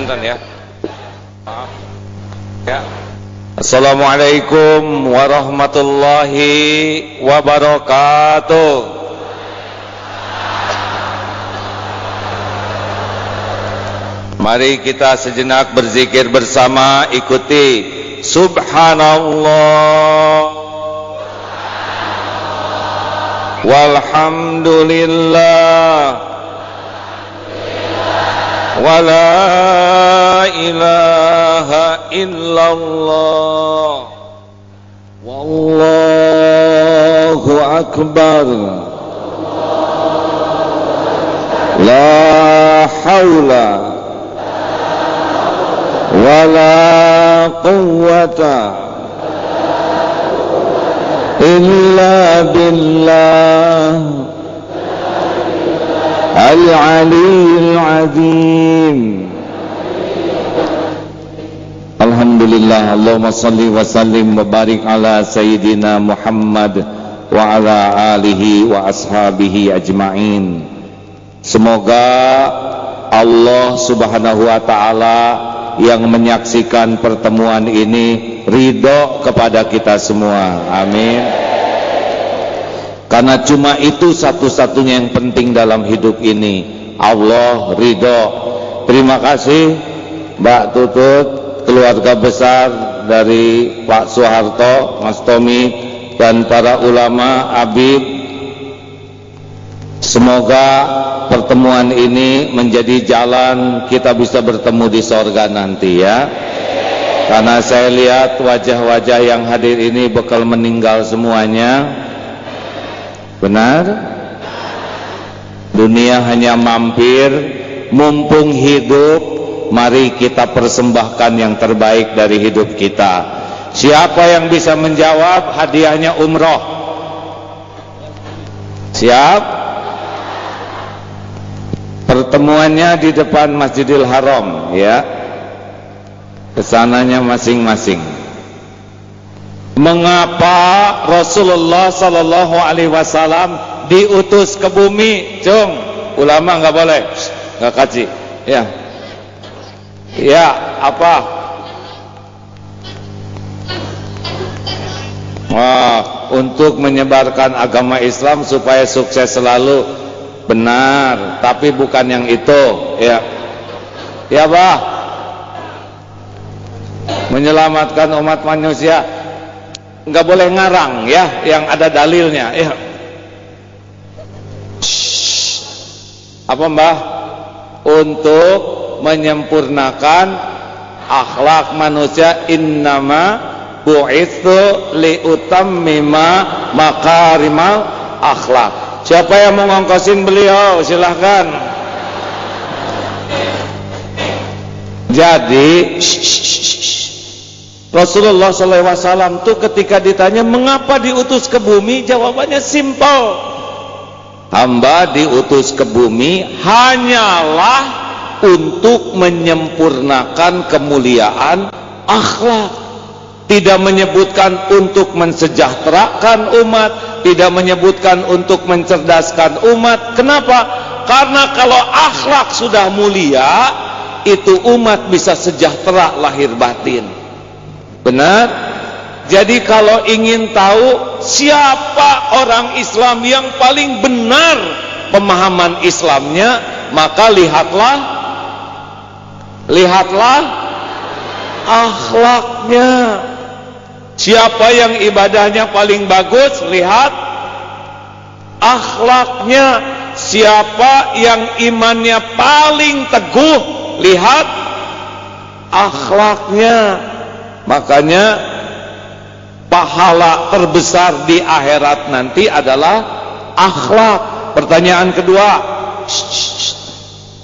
punten ya. Maaf. Ya. Assalamualaikum warahmatullahi wabarakatuh. Mari kita sejenak berzikir bersama, ikuti Subhanallah walhamdulillah wa la ilaha illallah wallahu akbar la haula wa la quwwata illa billah al-aliyyil azim. Alhamdulillah, Allahumma salli wa sallim wa barik ala sayyidina Muhammad wa ala alihi wa ashabihi ajma'in. Semoga Allah subhanahu wa ta'ala yang menyaksikan pertemuan ini ridho kepada kita semua, amin. Karena cuma itu satu-satunya yang penting dalam hidup ini, Allah ridho. Terima kasih Mbak Tutut, keluarga besar dari Pak Soeharto, Mas Tommy, dan para ulama, Habib. Semoga pertemuan ini menjadi jalan kita bisa bertemu di sorga nanti ya. Karena saya lihat wajah-wajah yang hadir ini bakal meninggal semuanya. Benar? Dunia hanya mampir, mumpung hidup, mari kita persembahkan yang terbaik dari hidup kita. Siapa yang bisa menjawab, hadiahnya umroh. Siap? Pertemuannya di depan Masjidil Haram ya. Kesananya masing-masing. Mengapa Rasulullah sallallahu alaihi wasallam diutus ke bumi? Cung, ulama nggak boleh, nggak kaji. Ya, ya apa? Wah, untuk menyebarkan agama Islam supaya sukses selalu. Benar, tapi bukan yang itu ya. Ya bah, menyelamatkan umat manusia nggak boleh ngarang ya, yang ada dalilnya ya. Apa mbah? Untuk menyempurnakan akhlak manusia, innama bu'itsu liutammima makarimal akhlak. Siapa yang mau ngongkosin beliau? Silahkan. Jadi Rasulullah SAW tuh ketika ditanya mengapa diutus ke bumi, jawabannya simpel. Hamba diutus ke bumi hanyalah untuk menyempurnakan kemuliaan akhlak. Tidak menyebutkan untuk mensejahterakan umat, tidak menyebutkan untuk mencerdaskan umat. Kenapa? Karena kalau akhlak sudah mulia, itu umat bisa sejahtera lahir batin. Benar? Jadi kalau ingin tahu siapa orang Islam yang paling benar pemahaman Islamnya, maka lihatlah akhlaknya. Siapa yang ibadahnya paling bagus, lihat akhlaknya. Siapa yang imannya paling teguh, lihat akhlaknya. Makanya pahala terbesar di akhirat nanti adalah akhlak. Pertanyaan kedua,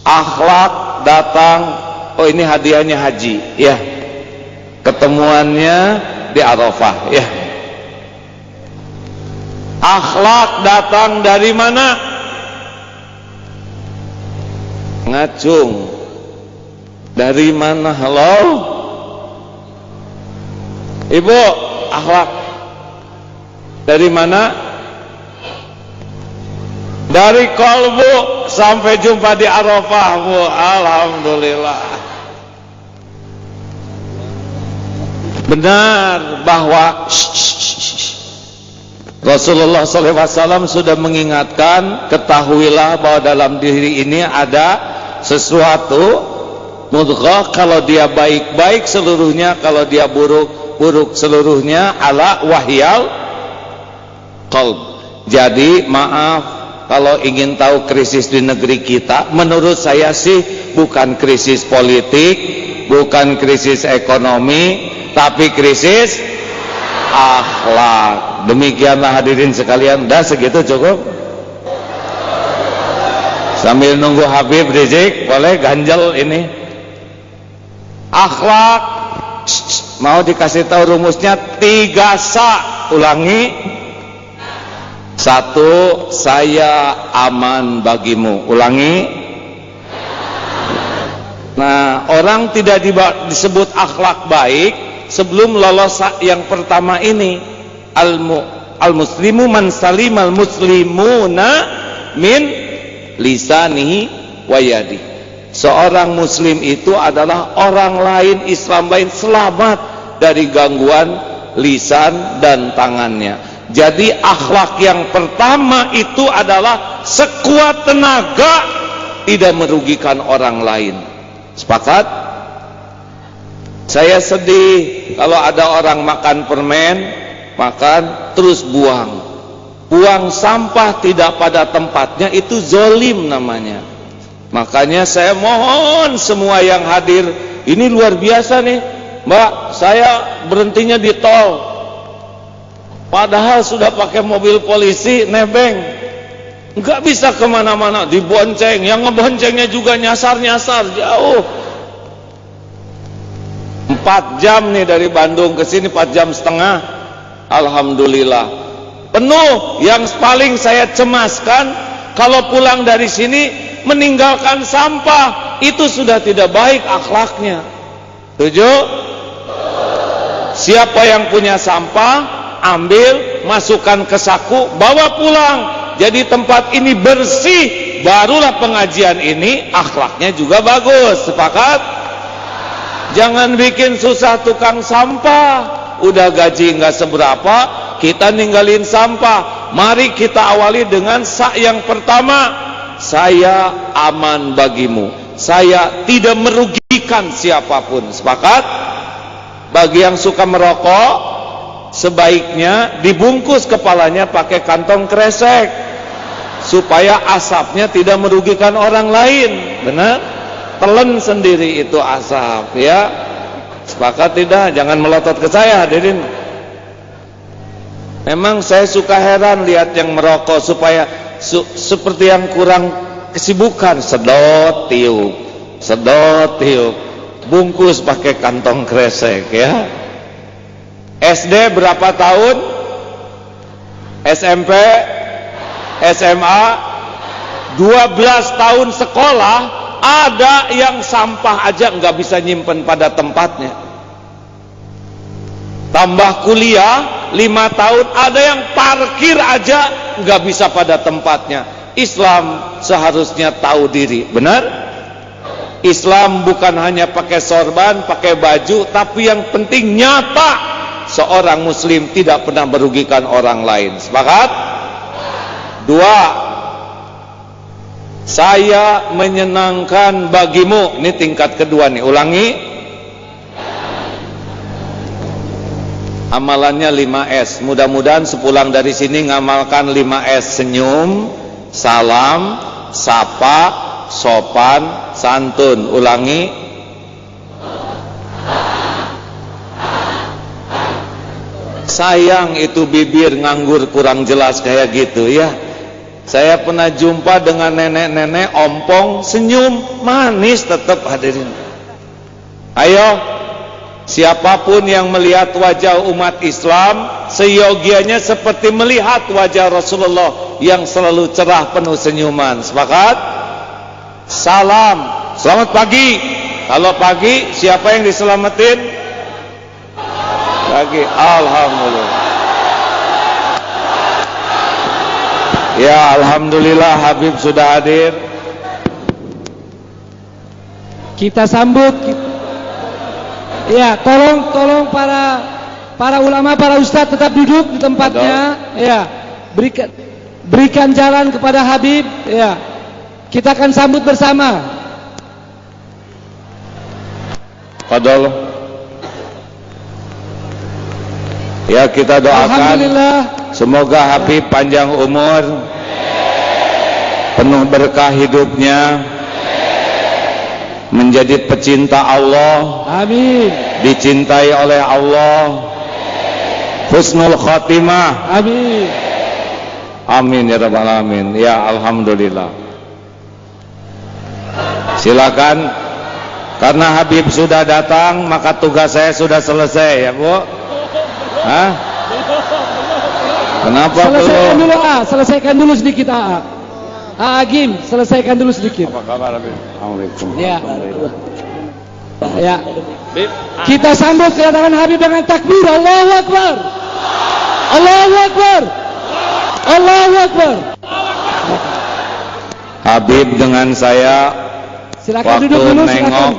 akhlak datang. Oh, ini hadiahnya haji ya, ketemuannya di Arafah ya. Akhlak datang dari mana? Ngacung. Dari mana? Halo Ibu, akhlak dari mana? Dari kolbu sampai jumpa di Arafah, Bu. Alhamdulillah. Benar bahwa Rasulullah SAW sudah mengingatkan, ketahuilah bahwa dalam diri ini ada sesuatu mudghah, kalau dia baik-baik seluruhnya, kalau dia buruk seluruhnya, ala wahyal qalb. Jadi maaf, kalau ingin tahu krisis di negeri kita, menurut saya sih bukan krisis politik, bukan krisis ekonomi, tapi krisis akhlak. Demikianlah hadirin sekalian. Dah segitu cukup. Sambil nunggu Habib Rizik, boleh ganjel ini. Akhlak, mau dikasih tahu rumusnya 3 sa. Ulangi. 1, saya aman bagimu. Ulangi. Nah, orang tidak disebut akhlak baik sebelum lolos yang pertama ini. Al-muslimu man salimal muslimuna min lisanihi wa yadihi. Seorang muslim itu adalah orang lain, Islam lain selamat dari gangguan lisan dan tangannya. Jadi akhlak yang pertama itu adalah sekuat tenaga tidak merugikan orang lain. Sepakat? Saya sedih kalau ada orang makan permen, makan terus buang sampah tidak pada tempatnya, itu zolim namanya. Makanya saya mohon semua yang hadir, ini luar biasa nih Mbak, saya berhentinya di tol padahal sudah pakai mobil polisi, nebeng, nggak bisa kemana-mana, dibonceng, yang ngeboncengnya juga nyasar-nyasar jauh. 4 jam nih dari Bandung ke sini, 4 jam setengah. Alhamdulillah penuh. Yang paling saya cemaskan, kalau pulang dari sini meninggalkan sampah, itu sudah tidak baik akhlaknya. Setuju? Siapa yang punya sampah, ambil, masukkan ke saku, bawa pulang. Jadi tempat ini bersih, barulah pengajian ini akhlaknya juga bagus. Sepakat? Jangan bikin susah tukang sampah. Udah gaji nggak seberapa, kita ninggalin sampah. Mari kita awali dengan yang pertama, saya aman bagimu, saya tidak merugikan siapapun. Sepakat? Bagi yang suka merokok, sebaiknya dibungkus kepalanya pakai kantong kresek supaya asapnya tidak merugikan orang lain. Benar? Telan sendiri itu asap, ya. Sepakat tidak? Jangan melotot ke saya hadirin. Memang saya suka heran lihat yang merokok, supaya seperti yang kurang kesibukan, sedot tiup, bungkus pakai kantong kresek, ya. SD berapa tahun? SMP, SMA 12 tahun sekolah, ada yang sampah aja nggak bisa nyimpen pada tempatnya. Tambah kuliah 5 tahun, ada yang parkir aja nggak bisa pada tempatnya. Islam seharusnya tahu diri, benar? Islam bukan hanya pakai sorban, pakai baju, tapi yang penting nyata seorang muslim tidak pernah merugikan orang lain. Sepakat? 2, saya menyenangkan bagimu. Ini tingkat kedua nih, ulangi. Amalannya 5S. Mudah-mudahan sepulang dari sini ngamalkan 5S. Senyum, salam, sapa, sopan, santun. Ulangi. Sayang itu bibir nganggur kurang jelas kayak gitu, ya. Saya pernah jumpa dengan nenek-nenek ompong, senyum manis tetap hadirin. Ayo, siapapun yang melihat wajah umat Islam, seyogianya seperti melihat wajah Rasulullah yang selalu cerah penuh senyuman. Sepakat? Salam, selamat pagi. Kalau pagi, siapa yang diselamatin? Pagi, alhamdulillah. Ya, alhamdulillah Habib sudah hadir. Kita sambut Ya, tolong para ulama, para ustadz tetap duduk di tempatnya. Ya, berikan jalan kepada Habib. Ya, kita akan sambut bersama. Fadol. Ya, kita doakan semoga Habib panjang umur, penuh berkah hidupnya, menjadi pecinta Allah. Amin. Dicintai oleh Allah. Husnul khatimah. Amin. Amin ya rabbal alamin. Ya, alhamdulillah. Silakan. Karena Habib sudah datang, maka tugas saya sudah selesai ya, Bu. Hah? Kenapa selesaikan belum? dulu selesaikan dulu sedikit Agim, selesaikan dulu sedikit. Apa kabar Habib? Assalamualaikum. Ya. Ya. Kita sambut kedatangan Habib dengan takbir. Allahu Akbar. Allahu Akbar. Allahu Akbar. Habib dengan saya. Silakan waktu duduk dulu, nengok,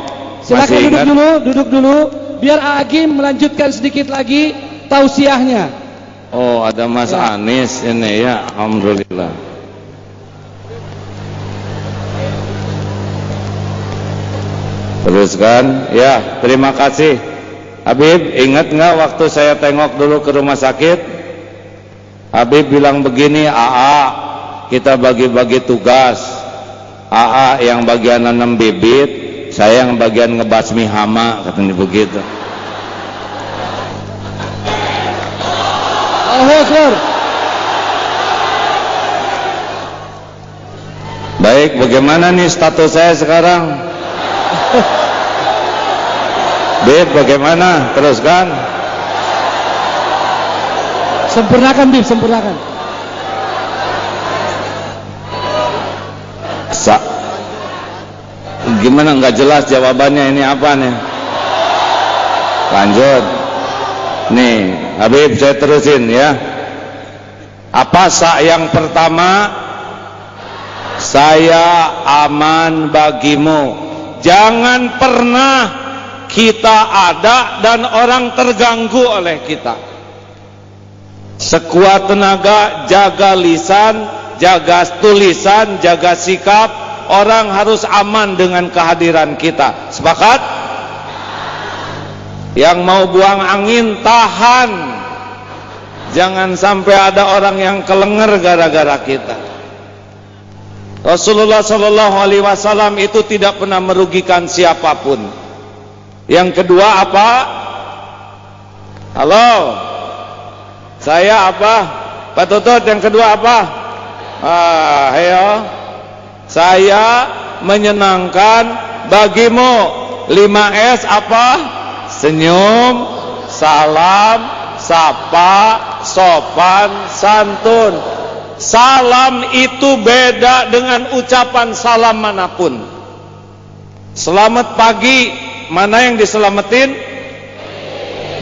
silakan duduk dulu, biar Agim melanjutkan sedikit lagi tausiahnya. Oh, ada Mas Ya. Anis ini ya, alhamdulillah. Teruskan, ya, terima kasih. Habib, ingat nggak waktu saya tengok dulu ke rumah sakit? Habib bilang begini, kita bagi-bagi tugas. Yang bagian nanam bibit, saya yang bagian ngebasmi hama, katanya begitu. Allahu Akbar. Baik, bagaimana nih status saya sekarang? Bib, bagaimana? Teruskan. Sempurnakan, Bib, sempurnakan. Gimana nggak jelas jawabannya, ini apa nih? Lanjut. Nih, Habib saya terusin ya. Apa yang pertama? Saya aman bagimu. Jangan pernah kita ada dan orang terganggu oleh kita. Sekuat tenaga jaga lisan, jaga tulisan, jaga sikap. Orang harus aman dengan kehadiran kita. Sepakat? Yang mau buang angin tahan. Jangan sampai ada orang yang kelenger gara-gara kita. Rasulullah SAW itu tidak pernah merugikan siapapun. Yang kedua apa? Halo? Saya apa? Pak Tutut, yang kedua apa? Ayo. Saya menyenangkan bagimu. 5S apa? Senyum, salam, sapa, sopan, santun. Salam itu beda dengan ucapan salam manapun. Selamat pagi, mana yang diselamatin?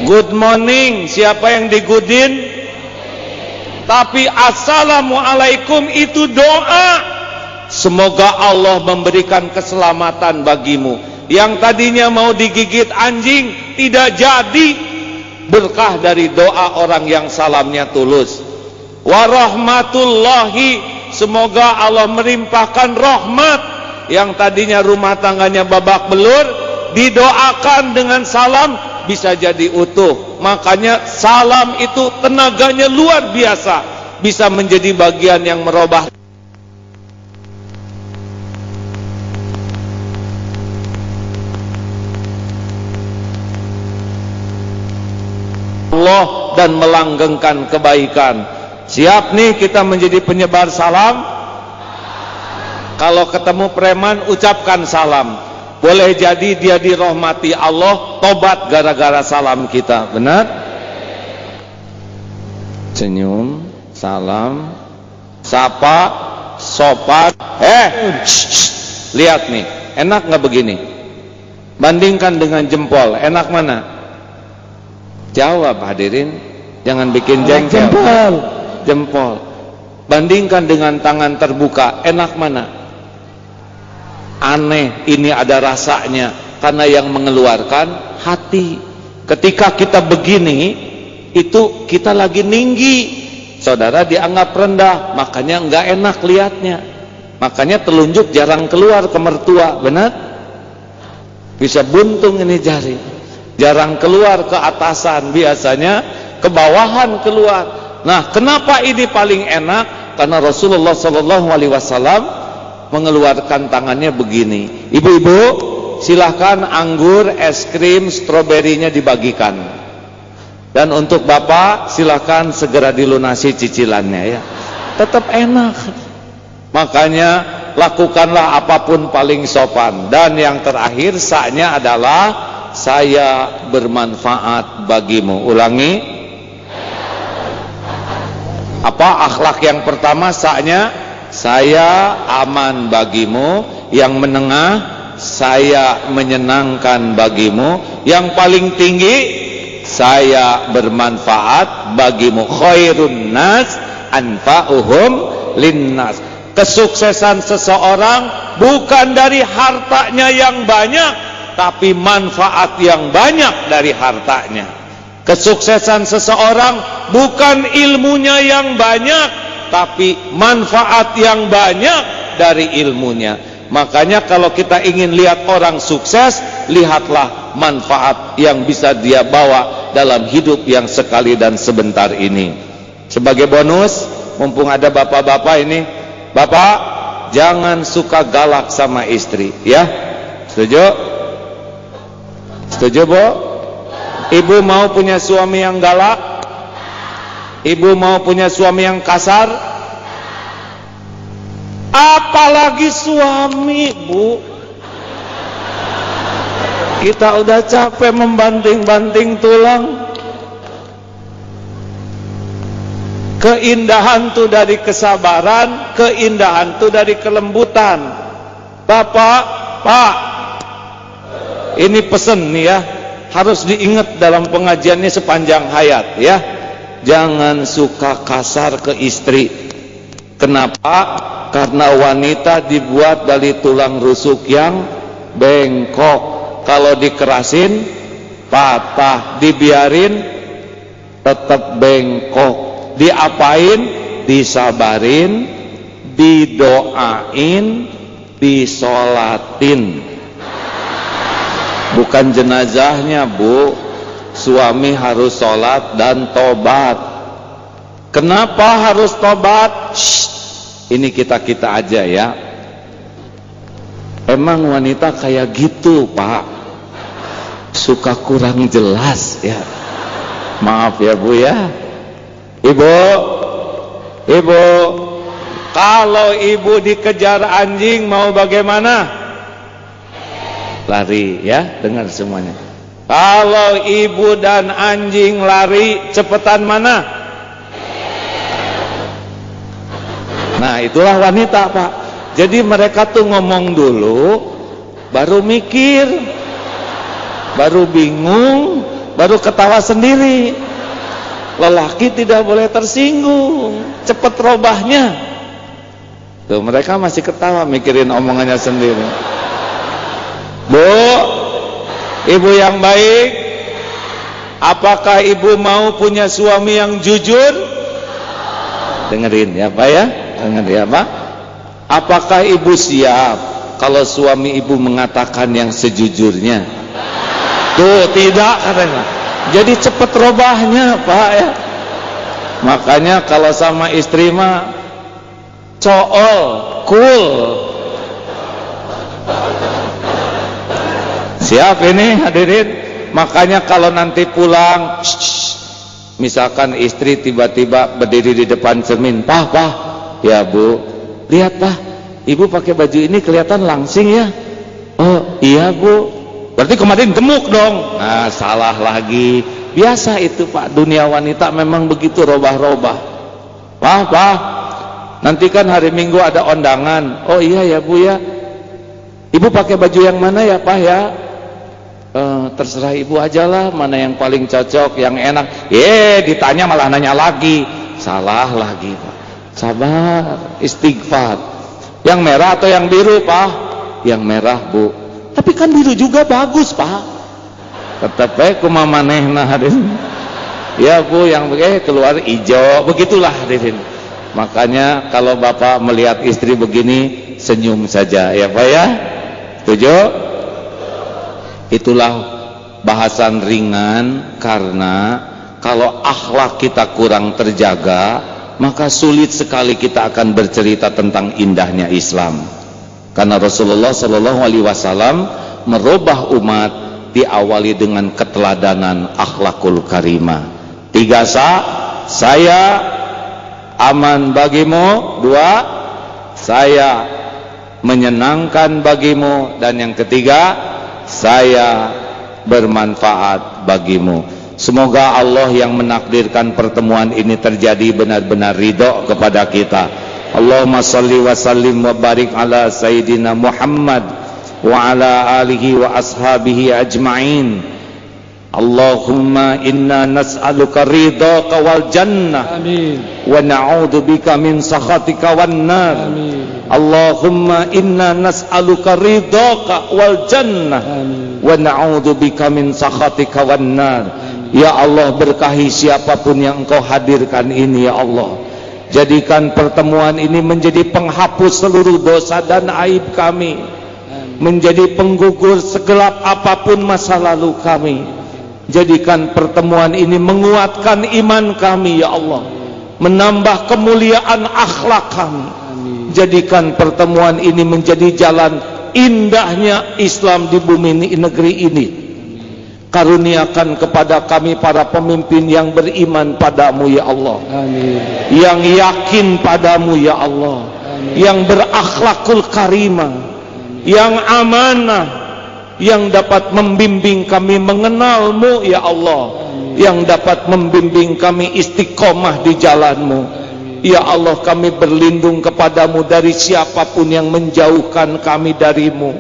Good morning, siapa yang digudin? Tapi assalamualaikum itu doa. Semoga Allah memberikan keselamatan bagimu. Yang tadinya mau digigit anjing tidak jadi, berkah dari doa orang yang salamnya tulus. Warahmatullahi, semoga Allah melimpahkan rahmat. Yang tadinya rumah tangganya babak belur, didoakan dengan salam bisa jadi utuh. Makanya salam itu tenaganya luar biasa, bisa menjadi bagian yang merubah Allah dan melanggengkan kebaikan. Siap nih kita menjadi penyebar salam? Kalau ketemu preman ucapkan salam. Boleh jadi dia dirahmati Allah, tobat gara-gara salam kita. Benar? Senyum, salam, sapa, sopan. Lihat nih, enak nggak begini? Bandingkan dengan jempol, enak mana? Jawab hadirin, jangan bikin jengkel. Jempol. Bandingkan dengan tangan terbuka, enak mana? Aneh, ini ada rasanya. Karena yang mengeluarkan hati. Ketika kita begini, itu kita lagi ninggi, saudara dianggap rendah, makanya enggak enak lihatnya. Makanya telunjuk jarang keluar ke mertua, benar? Bisa buntung ini jari. Jarang keluar ke atasan, biasanya ke bawahan keluar. Nah, kenapa ini paling enak? Karena Rasulullah SAW mengeluarkan tangannya begini. Ibu-ibu, silahkan anggur, es krim, stroberinya dibagikan. Dan untuk bapak, silahkan segera dilunasi cicilannya ya. Tetap enak. Makanya lakukanlah apapun paling sopan. Dan yang terakhir saknya adalah saya bermanfaat bagimu. Ulangi. Apa akhlak yang pertama saknya? Saya aman bagimu. Yang menengah, saya menyenangkan bagimu. Yang paling tinggi, saya bermanfaat bagimu. Khairun nas anfa'uhum linnas. Kesuksesan seseorang bukan dari hartanya yang banyak, tapi manfaat yang banyak dari hartanya. Kesuksesan seseorang bukan ilmunya yang banyak, tapi manfaat yang banyak dari ilmunya. Makanya kalau kita ingin lihat orang sukses, lihatlah manfaat yang bisa dia bawa dalam hidup yang sekali dan sebentar ini. Sebagai bonus, mumpung ada bapak-bapak ini, bapak jangan suka galak sama istri, ya. Setuju? Setuju, Bu? Ibu mau punya suami yang galak? Ibu mau punya suami yang kasar? Apalagi suami, Bu. Kita udah capek membanting-banting tulang. Keindahan tuh dari kesabaran, keindahan tuh dari kelembutan. Bapak, Pak, ini pesen nih ya, harus diingat dalam pengajiannya sepanjang hayat ya. Jangan suka kasar ke istri. Kenapa? Karena wanita dibuat dari tulang rusuk yang bengkok. Kalau dikerasin patah, dibiarin tetap bengkok. Diapain? Disabarin, didoain, disolatin. Bukan jenazahnya, Bu. Suami harus sholat dan tobat. Kenapa harus tobat? Ini kita-kita aja ya. Emang wanita kayak gitu, Pak. Suka kurang jelas ya. Maaf ya, Bu ya. Ibu, ibu, kalau ibu dikejar anjing mau bagaimana? Lari ya, dengar semuanya. Kalau ibu dan anjing lari, cepetan mana? Nah, itulah wanita, Pak. Jadi mereka tuh ngomong dulu, baru mikir, baru bingung, baru ketawa sendiri. Lelaki tidak boleh tersinggung, cepet robahnya. Tuh, mereka masih ketawa mikirin omongannya sendiri. Bu, ibu yang baik, apakah ibu mau punya suami yang jujur? Dengerin ya, Pak ya. Dengerin ya, Pak. Apakah ibu siap kalau suami ibu mengatakan yang sejujurnya? Tuh, tidak katanya. Jadi cepet robahnya, Pak ya. Makanya kalau sama istri mah cool, cool. Siap ini hadirin. Makanya kalau nanti pulang, misalkan istri tiba-tiba berdiri di depan cermin, "Pak, ya Bu, lihat Pak, Ibu pakai baju ini kelihatan langsing ya." "Oh iya Bu." "Berarti kemarin gemuk dong." Nah, salah lagi. Biasa itu, Pak. Dunia wanita memang begitu, robah-robah. "Pak, nanti kan hari Minggu ada undangan." "Oh iya ya Bu ya." "Ibu pakai baju yang mana ya Pak ya?" Terserah ibu aja lah, mana yang paling cocok, yang enak." Ditanya malah nanya lagi. Salah lagi, Pak. Sabar, istighfar. "Yang merah atau yang biru Pak?" "Yang merah Bu." Tapi kan biru juga bagus, Pak. Tetep kumaha manehna hadirin. Ya Bu, yang keluar hijau, begitulah hadirin. Makanya kalau Bapak melihat istri begini, senyum saja ya Pak ya. Setuju? Itulah bahasan ringan, karena kalau akhlak kita kurang terjaga, maka sulit sekali kita akan bercerita tentang indahnya Islam. Karena Rasulullah Shallallahu Alaihi Wasallam merubah umat diawali dengan keteladanan akhlakul karimah. 3 saya aman bagimu. 2, saya menyenangkan bagimu. Dan yang ketiga, saya bermanfaat bagimu. Semoga Allah yang menakdirkan pertemuan ini terjadi benar-benar ridho kepada kita. Allahumma salli wa sallim wa barik ala Sayyidina Muhammad wa ala alihi wa ashabihi ajma'in. Allahumma inna nas'aluka ridhaka wal jannah. Amin. Wa na'udzu bika min sakhatika wan nar. Amin. Allahumma inna nas'aluka ridhaka wal jannah. Amin. Wa na'udzu bika min sakhatika wan nar. Ya Allah, berkahi siapapun yang Engkau hadirkan ini ya Allah. Jadikan pertemuan ini menjadi penghapus seluruh dosa dan aib kami. Menjadi penggugur segelap apapun masa lalu kami. Jadikan pertemuan ini menguatkan iman kami ya Allah. Menambah kemuliaan akhlak kami. Jadikan pertemuan ini menjadi jalan indahnya Islam di bumi ini, negeri ini. Karuniakan kepada kami para pemimpin yang beriman padamu ya Allah. Amin. Yang yakin padamu ya Allah. Amin. Yang berakhlakul karimah. Amin. Yang amanah, yang dapat membimbing kami mengenalmu ya Allah. Amin. Yang dapat membimbing kami istiqomah di jalanmu. Amin. Ya Allah, kami berlindung kepadamu dari siapapun yang menjauhkan kami darimu.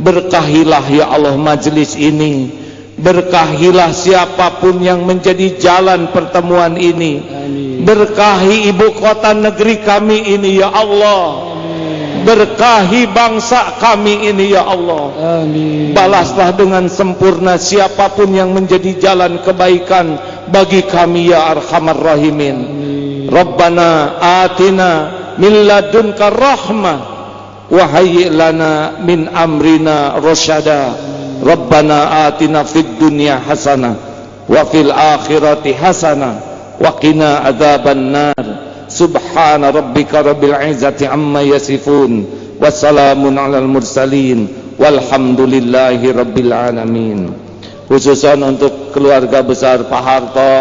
Berkahilah ya Allah majelis ini. Berkahilah siapapun yang menjadi jalan pertemuan ini. Amin. Berkahi ibu kota negeri kami ini ya Allah. Amin. Berkahi bangsa kami ini ya Allah. Amin. Balaslah dengan sempurna siapapun yang menjadi jalan kebaikan bagi kami ya Arhamar Rahimin. Amin. Rabbana atina min ladunka rahmah wa hayyi lana min amrina rasyada. Rabbana atina fid dunya hasanah wa fil akhirati hasanah wa qina adzaban nar. Subhana rabbika rabbil izzati amma yasifun wa salamun alal mursalin walhamdulillahi rabbil alamin. Khususan untuk keluarga besar Pak Harto,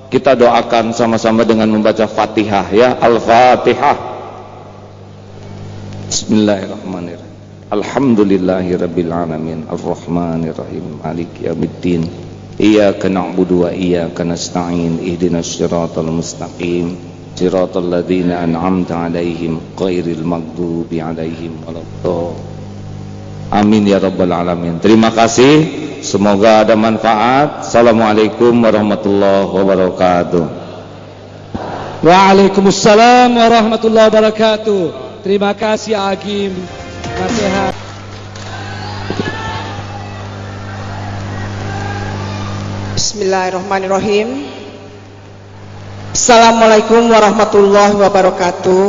kita doakan sama-sama dengan membaca Fatihah ya. Al-Fatihah. Bismillahirrahmanirrahim. Alhamdulillahi rabbil alamin arrahmanir rahim maliki yaumiddin iyyaka na'budu wa iyyaka nasta'in ihdinas siratal mustaqim siratal ladzina an'amta 'alaihim ghairil maghdubi 'alaihim waladdallin. Amin ya rabbal alamin. Terima kasih, semoga ada manfaat. Assalamualaikum warahmatullahi wabarakatuh. Waalaikumsalam warahmatullahi wabarakatuh. Terima kasih Agim. Nasihat. Bismillahirrahmanirrahim. Assalamualaikum warahmatullahi wabarakatuh.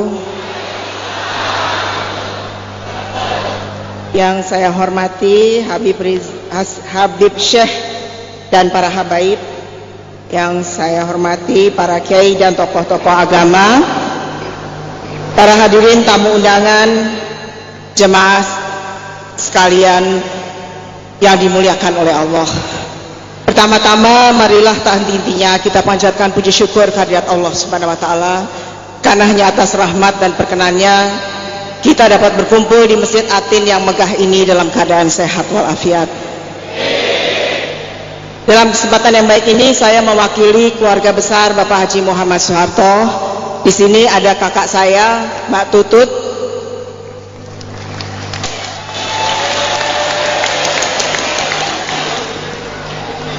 Yang saya hormati Habib Syekh dan para habaib, yang saya hormati para kiai dan tokoh-tokoh agama, para hadirin tamu undangan, jemaah sekalian yang dimuliakan oleh Allah. Pertama-tama marilah tak henti-hentinya kita panjatkan puji syukur kehadirat Allah Subhanahu wa taala, karena hanya atas rahmat dan perkenannya kita dapat berkumpul di Masjid Atin yang megah ini dalam keadaan sehat walafiat. Dalam kesempatan yang baik ini saya mewakili keluarga besar Bapak Haji Muhammad Soeharto. Di sini ada kakak saya Mbak Tutut,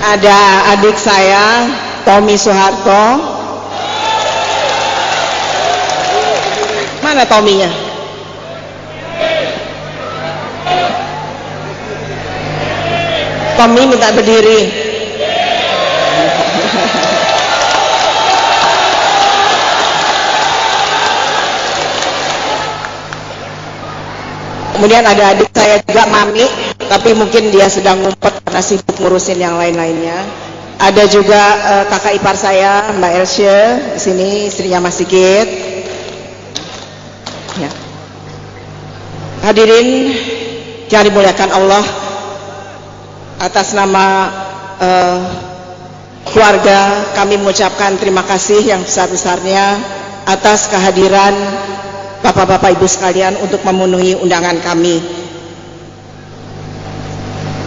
ada adik saya Tommy Soeharto. Mana Tommy-nya? Tommy minta berdiri. Kemudian ada adik saya juga, Mami, tapi mungkin dia sedang ngumpet karena sibuk ngurusin yang lain-lainnya. Ada juga kakak ipar saya, Mbak Elsya, di sini istrinya Mas Sigit. Ya. Hadirin yang dimuliakan Allah, atas nama keluarga kami mengucapkan terima kasih yang besar-besarnya atas kehadiran Bapak-bapak Ibu sekalian untuk memenuhi undangan kami.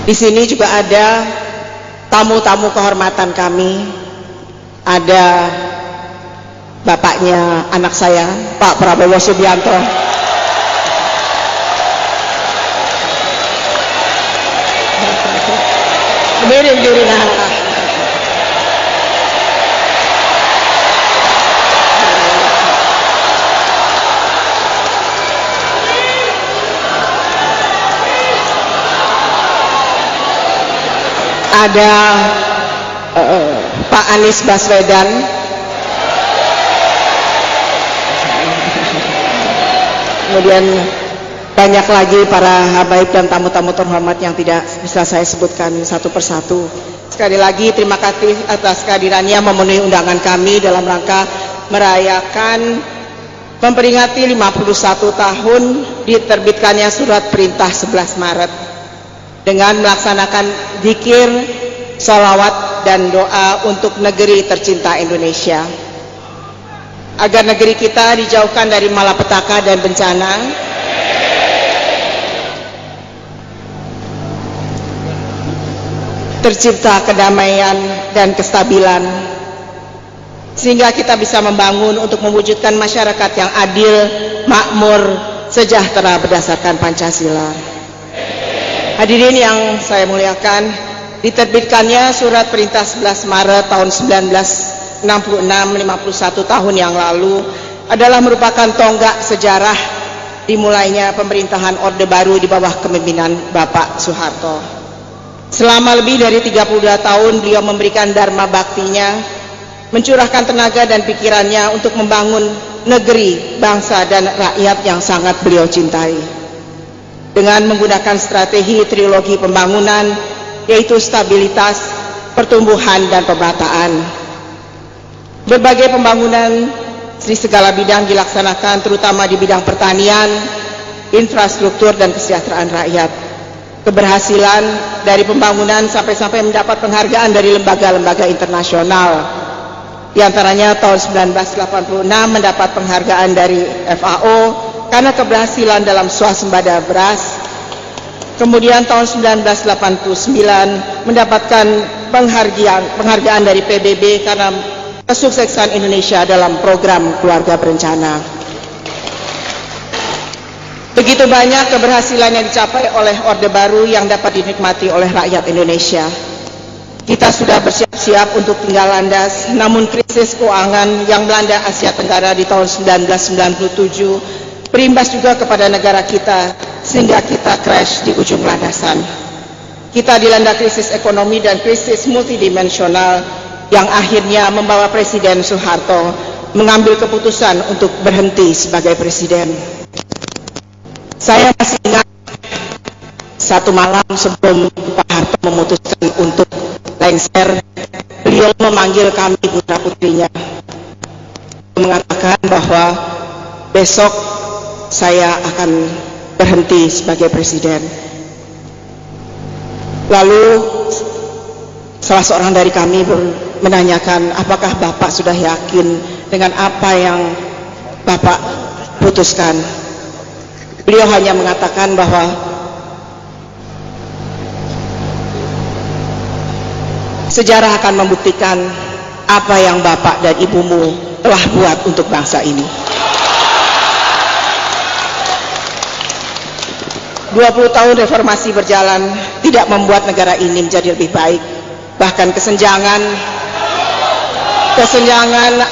Di sini juga ada tamu-tamu kehormatan kami. Ada bapaknya anak saya, Pak Prabowo Subianto. Berdiri nah. Ada Pak Anies Baswedan, kemudian banyak lagi para habaib dan tamu-tamu terhormat yang tidak bisa saya sebutkan satu persatu. Sekali lagi terima kasih atas kehadirannya memenuhi undangan kami dalam rangka merayakan memperingati 51 tahun diterbitkannya surat perintah 11 Maret dengan melaksanakan zikir, sholawat dan doa untuk negeri tercinta Indonesia, agar negeri kita dijauhkan dari malapetaka dan bencana, tercipta kedamaian dan kestabilan, sehingga kita bisa membangun untuk mewujudkan masyarakat yang adil, makmur, sejahtera berdasarkan Pancasila. Hadirin yang saya muliakan, diterbitkannya surat perintah 11 Maret tahun 1966, 51 tahun yang lalu, adalah merupakan tonggak sejarah dimulainya pemerintahan Orde Baru di bawah kepemimpinan Bapak Soeharto. Selama lebih dari 32 tahun beliau memberikan dharma baktinya, mencurahkan tenaga dan pikirannya untuk membangun negeri, bangsa dan rakyat yang sangat beliau cintai. Dengan menggunakan strategi trilogi pembangunan, yaitu stabilitas, pertumbuhan, dan pemerataan. Berbagai pembangunan di segala bidang dilaksanakan, terutama di bidang pertanian, infrastruktur, dan kesejahteraan rakyat. Keberhasilan dari pembangunan sampai-sampai mendapat penghargaan dari lembaga-lembaga internasional. Di antaranya tahun 1986 mendapat penghargaan dari FAO karena keberhasilan dalam swasembada beras. Kemudian tahun 1989 mendapatkan penghargaan dari PBB karena kesuksesan Indonesia dalam program keluarga berencana. Begitu banyak keberhasilan yang dicapai oleh Orde Baru yang dapat dinikmati oleh rakyat Indonesia. Kita sudah bersiap-siap untuk tinggal landas, namun krisis keuangan yang melanda Asia Tenggara di tahun 1997 berimbas juga kepada negara kita, sehingga kita crash di ujung landasan. Kita dilanda krisis ekonomi dan krisis multidimensional yang akhirnya membawa Presiden Soeharto mengambil keputusan untuk berhenti sebagai presiden. Saya masih ingat satu malam sebelum Pak Harto memutuskan untuk lengser, beliau memanggil kami putra-putrinya, mengatakan bahwa besok saya akan berhenti sebagai presiden. Lalu salah seorang dari kami menanyakan, apakah Bapak sudah yakin dengan apa yang Bapak putuskan? Beliau hanya mengatakan bahwa sejarah akan membuktikan apa yang Bapak dan Ibumu telah buat untuk bangsa ini. 20 tahun reformasi berjalan tidak membuat negara ini menjadi lebih baik. Bahkan kesenjangan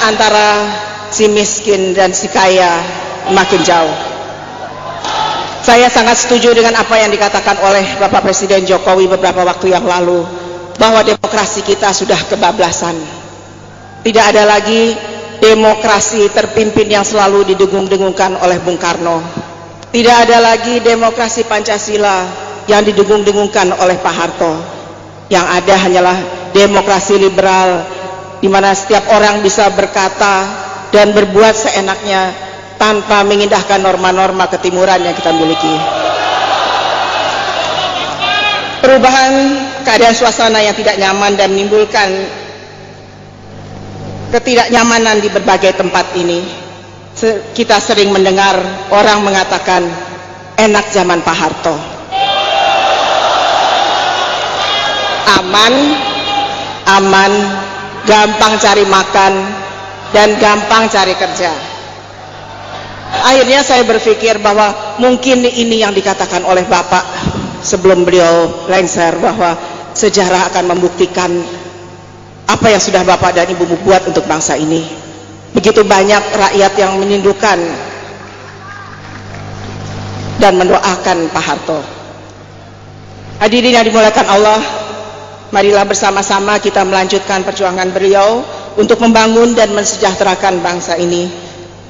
antara si miskin dan si kaya makin jauh. Saya sangat setuju dengan apa yang dikatakan oleh Bapak Presiden Jokowi beberapa waktu yang lalu, bahwa demokrasi kita sudah kebablasan. Tidak ada lagi demokrasi terpimpin yang selalu didengung-dengungkan oleh Bung Karno. Tidak ada lagi demokrasi Pancasila yang didengung-dengungkan oleh Pak Harto. Yang ada hanyalah demokrasi liberal, di mana setiap orang bisa berkata dan berbuat seenaknya tanpa mengindahkan norma-norma ketimuran yang kita miliki. Perubahan keadaan suasana yang tidak nyaman dan menimbulkan ketidaknyamanan di berbagai tempat ini. Kita sering mendengar orang mengatakan enak zaman Pak Harto. Aman, gampang cari makan dan gampang cari kerja. Akhirnya saya berpikir bahwa mungkin ini yang dikatakan oleh Bapak sebelum beliau lengser, bahwa sejarah akan membuktikan apa yang sudah Bapak dan Ibu buat untuk bangsa ini. Begitu banyak rakyat yang merindukan dan mendoakan Pak Harto. Hadirin yang dimuliakan Allah, marilah bersama-sama kita melanjutkan perjuangan beliau untuk membangun dan mensejahterakan bangsa ini.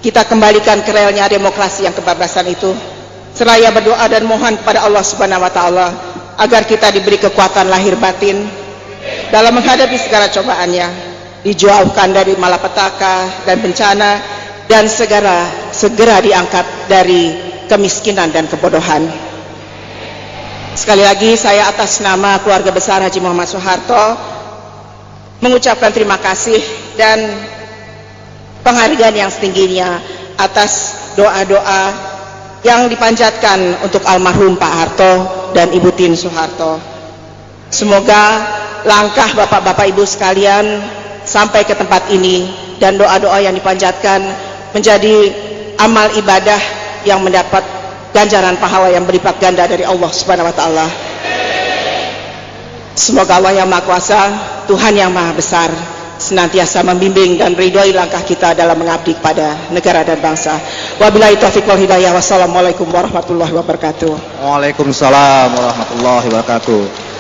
Kita kembalikan ke relnya demokrasi yang kebablasan itu, seraya berdoa dan mohon kepada Allah Subhanahu wa taala agar kita diberi kekuatan lahir batin dalam menghadapi segala cobaannya, dijauhkan dari malapetaka dan bencana, dan segera diangkat dari kemiskinan dan kebodohan. Sekali lagi saya atas nama keluarga besar Haji Muhammad Soeharto mengucapkan terima kasih dan penghargaan yang setingginya atas doa-doa yang dipanjatkan untuk almarhum Pak Harto dan Ibu Tien Soeharto. Semoga langkah Bapak-Bapak Ibu sekalian sampai ke tempat ini dan doa-doa yang dipanjatkan menjadi amal ibadah yang mendapat ganjaran pahala yang berlipat ganda dari Allah Subhanahu wa taala. Semoga Allah yang Maha Kuasa, Tuhan yang Maha Besar, senantiasa membimbing dan meridhoi langkah kita dalam mengabdi kepada negara dan bangsa. Wabillahi taufiq wal hidayah. Wassalamualaikum warahmatullahi wabarakatuh. Waalaikumsalam warahmatullahi wabarakatuh.